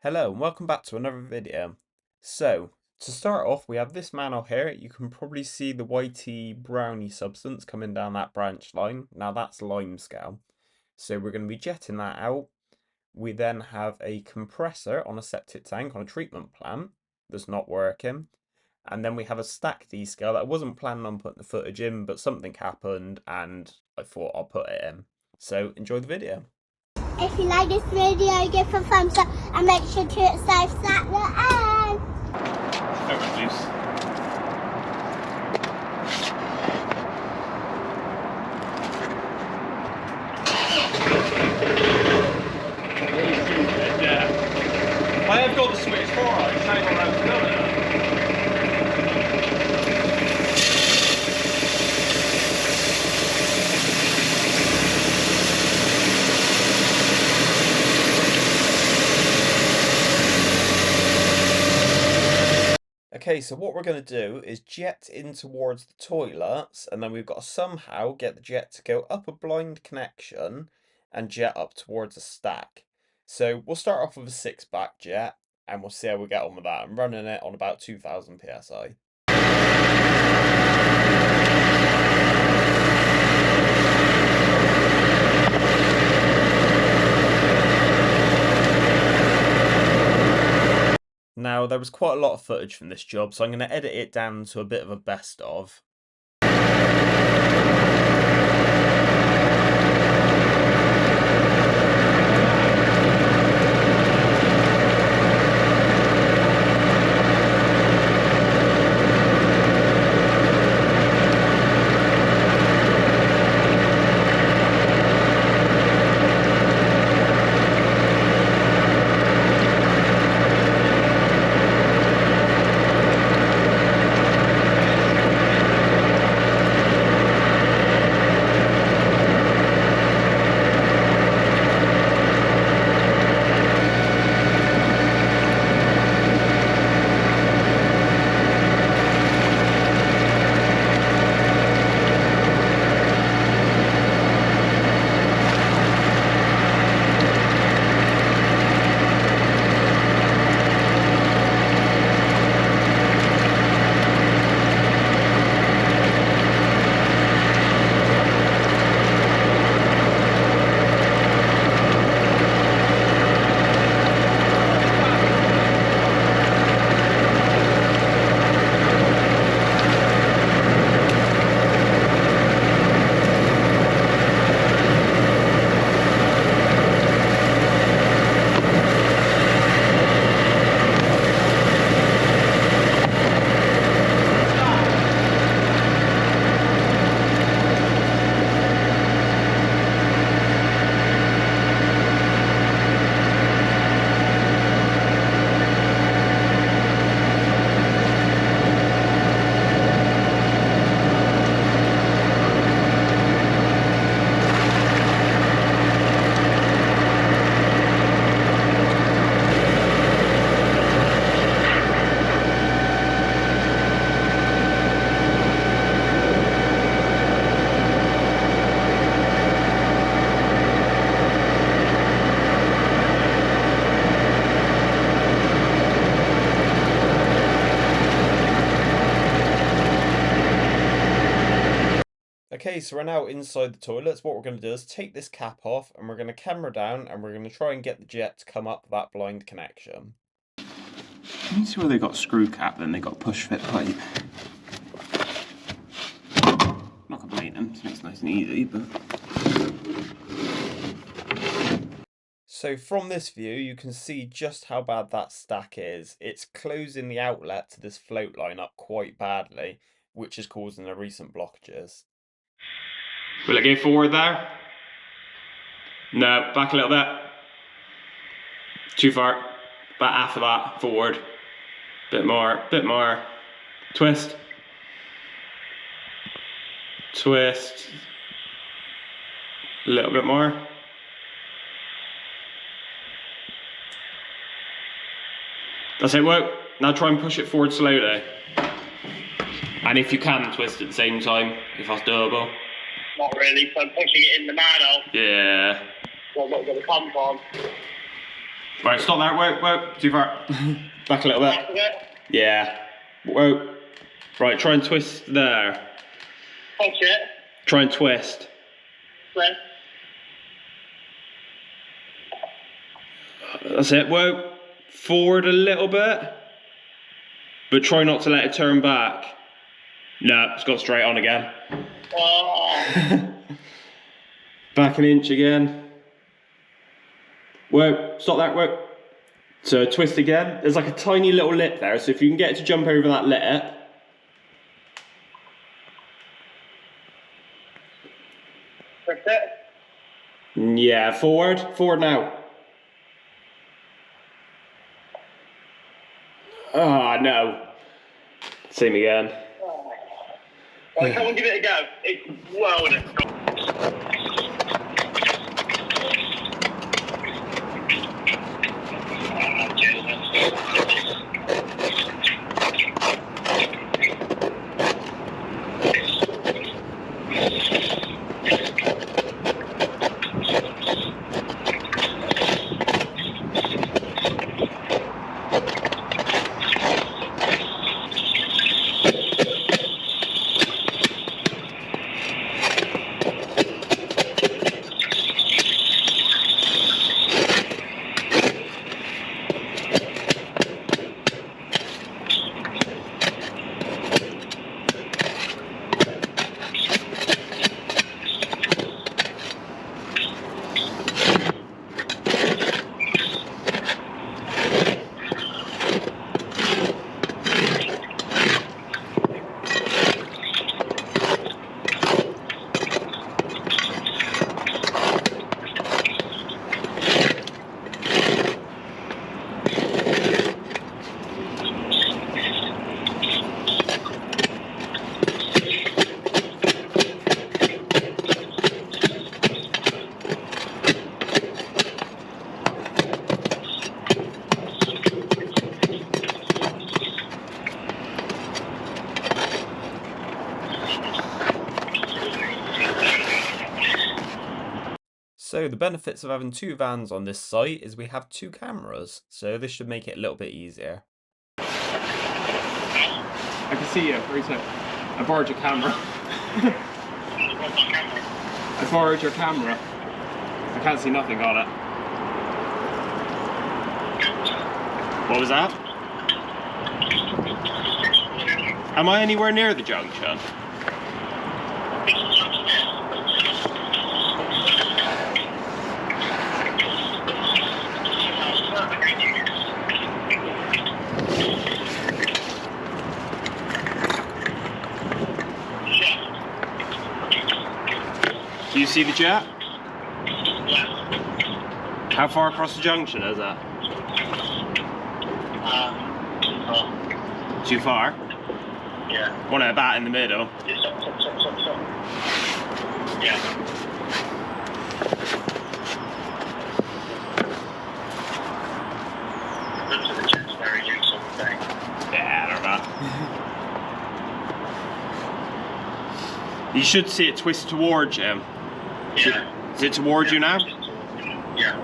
Hello and welcome back to another video. So, to start off, we have this manhole here. You can probably see the whitey browny substance coming down that branch line. Now that's Limescale. So we're going to be jetting that out. We then have a compressor on a septic tank on a treatment plant that's not working. And then we have a stack descale that I wasn't planning on putting the footage in, but something happened and I thought I'll put it in. So enjoy the video. If you like this video, give a thumbs up and make sure to hit subscribe at the end. Everyone's loose. Yeah. I have got the switch for it. It's hanging around the building. Okay, so what we're going to do is jet in towards the toilets, and then we've got to somehow get the jet to go up a blind connection and jet up towards a stack. So we'll start off with a 6-back jet, and we'll see how we get on with that. I'm running it on about 2000 psi. Now, there was quite a lot of footage from this job, so I'm going to edit it down to a bit of a best of. Okay, so we're now inside the toilets. What we're going to do is take this cap off and we're going to camera down and we're going to try and get the jet to come up that blind connection. Can you see where they got a screw cap then they got a push fit pipe? I'm not complaining, it's nice and easy, but... So from this view, you can see just how bad that stack is. It's closing the outlet to this float line up quite badly, which is causing the recent blockages. Will it go forward there? No, back a little bit. Too far. About half of that, forward. Bit more, bit more. Twist. Twist. A little bit more. That's it, whoa. Now try and push it forward slowly. And if you can, twist at the same time, if that's doable. Not really, so I'm pushing it in the manhole. Yeah. So I'm not going to come from. Right, stop there. Whoa, too far. Back a little bit. Yeah. Whoa. Right, try and twist there. Touch it. Try and twist. When? That's it. Whoa. Forward a little bit. But try not to let it turn back. No, it's gone straight on again. Oh. Back an inch again. Whoa, stop that, whoa. So twist again. There's like a tiny little lip there, so if you can get it to jump over that lip. That's it. Yeah, forward now. Ah, no. Same again. Right, come on, give it a go. It's well done. So the benefits of having two vans on this site is we have two cameras, so this should make it a little bit easier. I can see you, right there. I borrowed your camera. I borrowed your camera. I can't see nothing on it. What was that? Am I anywhere near the junction? Do you see the jet? Yeah. How far across the junction is that? Too far? Yeah. Want it about in the middle? Stop. Yeah. Looks like the jet's very useful thing. Yeah, I don't know. You should see it twist towards you. Yeah. Is it towards you now? Yeah.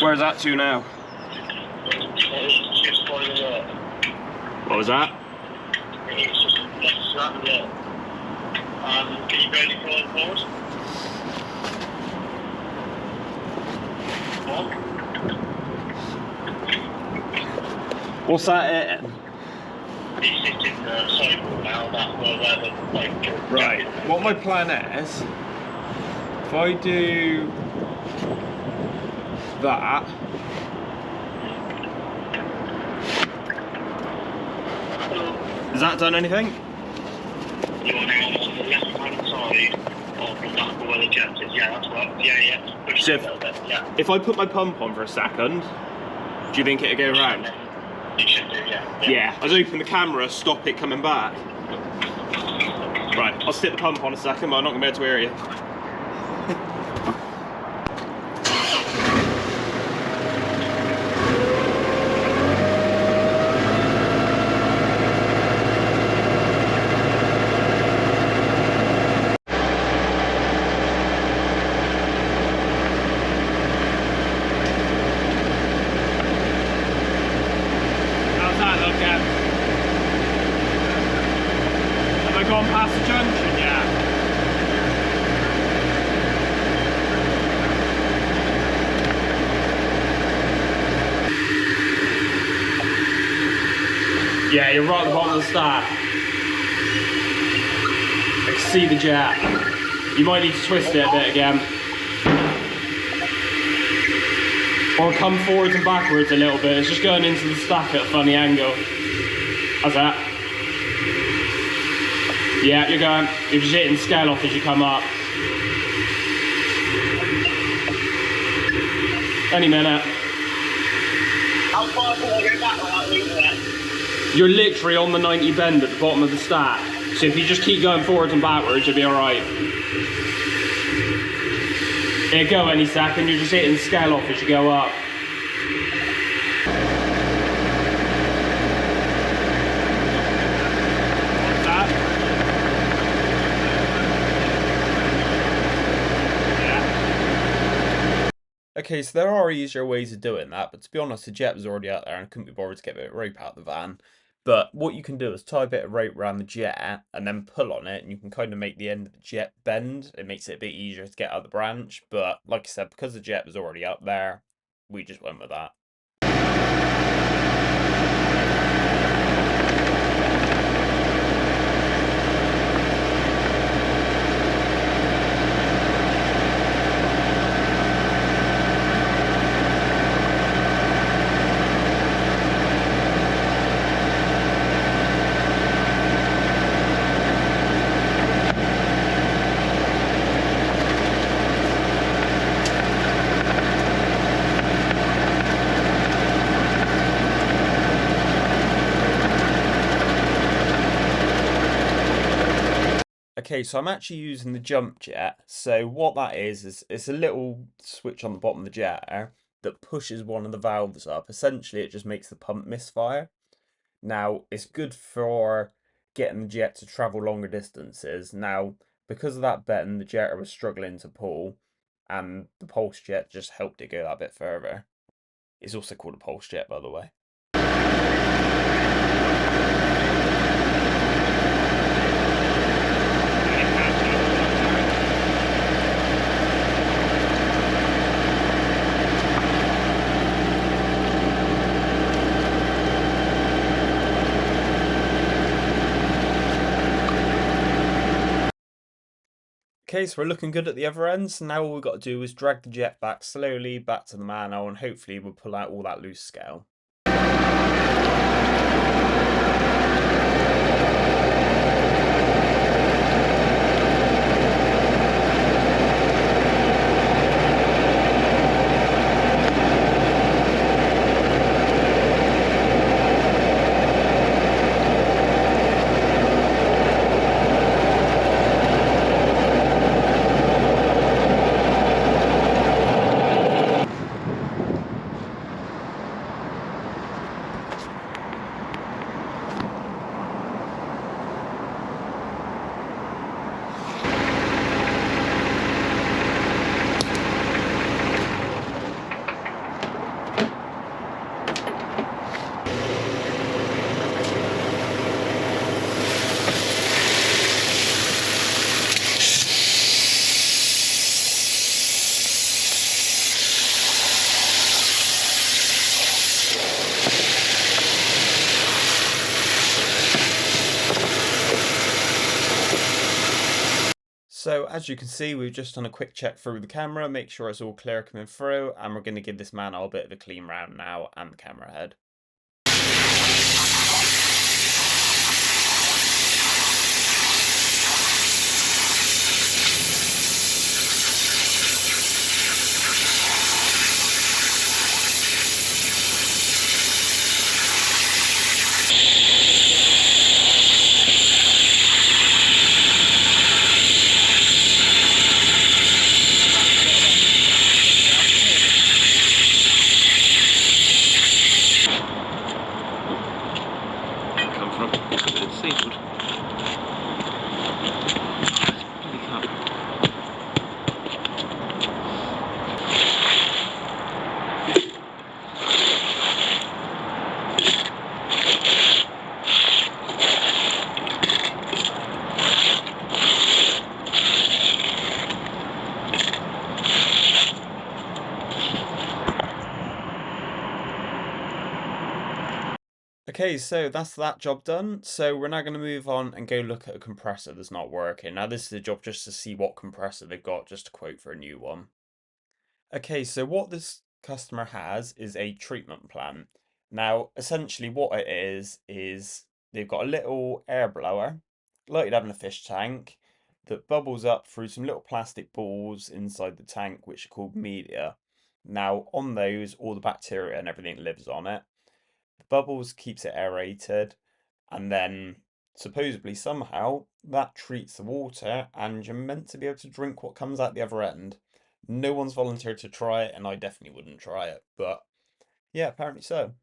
Where's that to now? It's just going to work. What was that? It's just slightly there. Can you go any further forward? What's that in? It's just in the cycle now, that where the like. Right. What my plan is, if I do that. Has that done anything? You're now on the left hand side of the back where the jet is. Yeah, that's right. Yeah. Push So it a little bit. Yeah. If I put my pump on for a second, do you think it'll go round? You should do, yeah. Yeah. I was open the camera, stop it coming back. Right, I'll stick the pump on a second, but I'm not going to be able to hear you. Yeah, you're right at the bottom of the stack. I can see the jet. You might need to twist it a bit again. Or come forwards and backwards a little bit. It's just going into the stack at a funny angle. How's that? Yeah, you're going. You're just hitting scale off as you come up. Any minute. How far can I go back without losing it? You're literally on the 90 bend at the bottom of the stack. So if you just keep going forwards and backwards, you'll be alright. It'll go any second, you're just hitting scale off as you go up. What's that? Okay, so there are easier ways of doing that, but to be honest, the jet was already out there and I couldn't be bothered to get a bit of rope out of the van. But what you can do is tie a bit of rope around the jet and then pull on it, and you can kind of make the end of the jet bend. It makes it a bit easier to get out of the branch, but like I said, because the jet was already up there, we just went with that. Okay, so I'm actually using the jump jet. So what that is it's a little switch on the bottom of the jet that pushes one of the valves up. Essentially, it just makes the pump misfire. Now, it's good for getting the jet to travel longer distances. Now, because of that bend, the jetter was struggling to pull, and the pulse jet just helped it go that bit further. It's also called a pulse jet, by the way. Okay, so we're looking good at the other end, so now all we've got to do is drag the jet back slowly back to the manhole, and hopefully we'll pull out all that loose scale. So as you can see, we've just done a quick check through the camera, make sure it's all clear coming through, and we're going to give this manhole a bit of a clean round now and the camera head. Okay, so that's that job done. So we're now going to move on and go look at a compressor that's not working. Now this is a job just to see what compressor they've got, just to quote for a new one. Okay, so what this customer has is a treatment plant. Now, essentially what it is they've got a little air blower, like you'd have in a fish tank, that bubbles up through some little plastic balls inside the tank, which are called media. Now, on those, all the bacteria and everything lives on it. The bubbles keeps it aerated, and then supposedly somehow that treats the water, and you're meant to be able to drink what comes out the other end. No one's volunteered to try it, and I definitely wouldn't try it, but yeah, apparently so.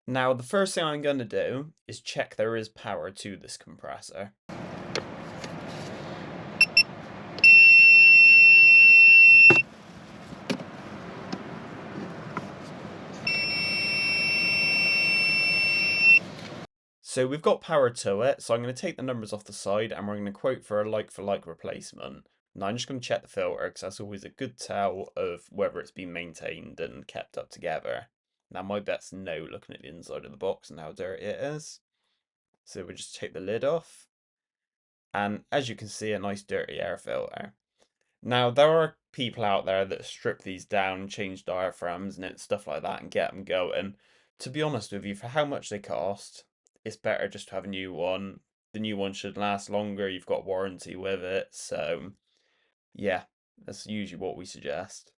Now, the first thing I'm going to do is check there is power to this compressor. So we've got power to it, so I'm going to take the numbers off the side and we're going to quote for a like-for-like replacement. Now I'm just going to check the filter because that's always a good tell of whether it's been maintained and kept up together. Now my bet's no, looking at the inside of the box and how dirty it is. So we'll just take the lid off. And as you can see, a nice dirty air filter. Now there are people out there that strip these down, change diaphragms and stuff like that and get them going. To be honest with you, for how much they cost, it's better just to have a new one. The new one should last longer, you've got warranty with it, so yeah, that's usually what we suggest.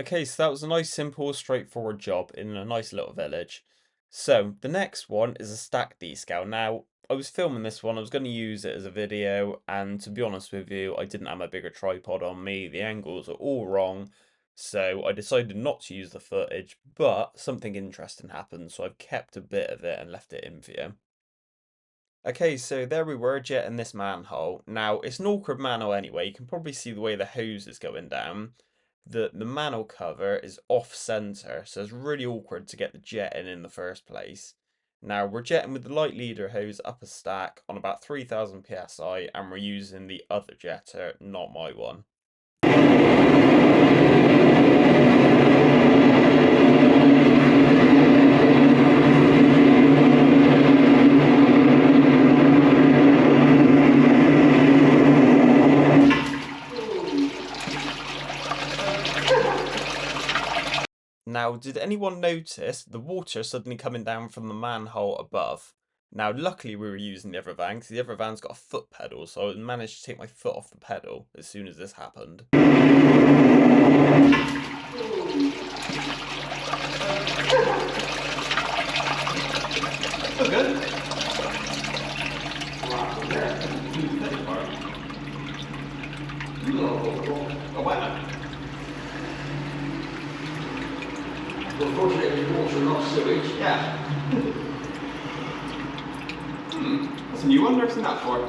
Okay, so that was a nice, simple, straightforward job in a nice little village. So, the next one is a stack descale. Now, I was filming this one, I was going to use it as a video, and to be honest with you, I didn't have a bigger tripod on me, the angles are all wrong, so I decided not to use the footage, but something interesting happened, so I've kept a bit of it and left it in for you. Okay, so there we were, jetting this manhole. Now, it's an awkward manhole anyway, you can probably see the way the hose is going down. The manhole cover is off-center, so it's really awkward to get the jet in the first place. Now, we're jetting with the light leader hose up a stack on about 3000 psi, and we're using the other jetter, not my one. Now, did anyone notice the water suddenly coming down from the manhole above? Now, luckily we were using the other van, because the other van's got a foot pedal, so I managed to take my foot off the pedal as soon as this happened. Unfortunately, water, not sewage. Yeah. That's a new one, never seen that before.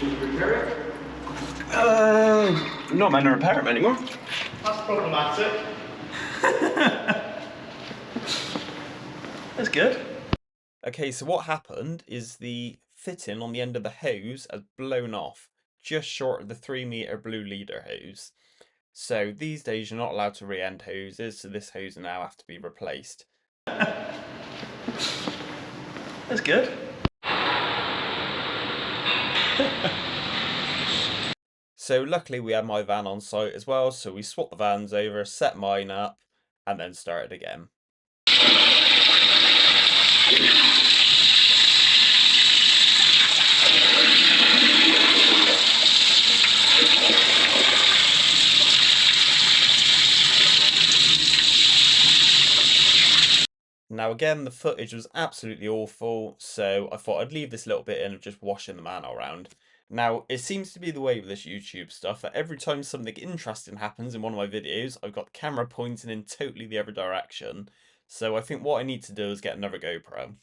Did you repair it? Not meant to repair them anymore. That's problematic. That's good. Okay, so what happened is the fitting on the end of the hose has blown off, just short of the 3 meter blue leader hose. So these days you're not allowed to re-end hoses, so this hose now have to be replaced. That's good. So luckily we had my van on site as well, so we swapped the vans over, set mine up, and then started again. Now again, the footage was absolutely awful, so I thought I'd leave this little bit in of just washing the man around. Now, it seems to be the way with this YouTube stuff that every time something interesting happens in one of my videos, I've got the camera pointing in totally the other direction. So I think what I need to do is get another GoPro.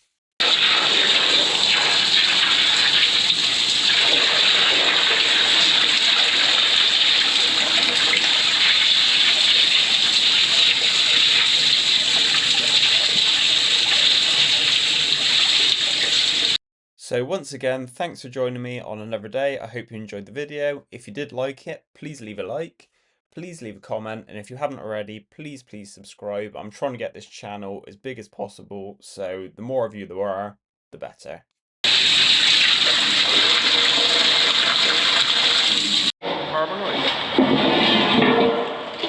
So once again, thanks for joining me on another day. I hope you enjoyed the video. If you did like it, please leave a like, please leave a comment, and if you haven't already, please subscribe. I'm trying to get this channel as big as possible, so the more of you there are, the better.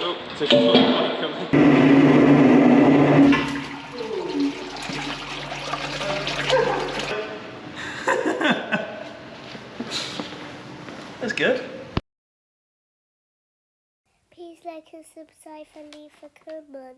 Oh, it's a foot bike coming. That's good. Please like and subscribe and leave a comment.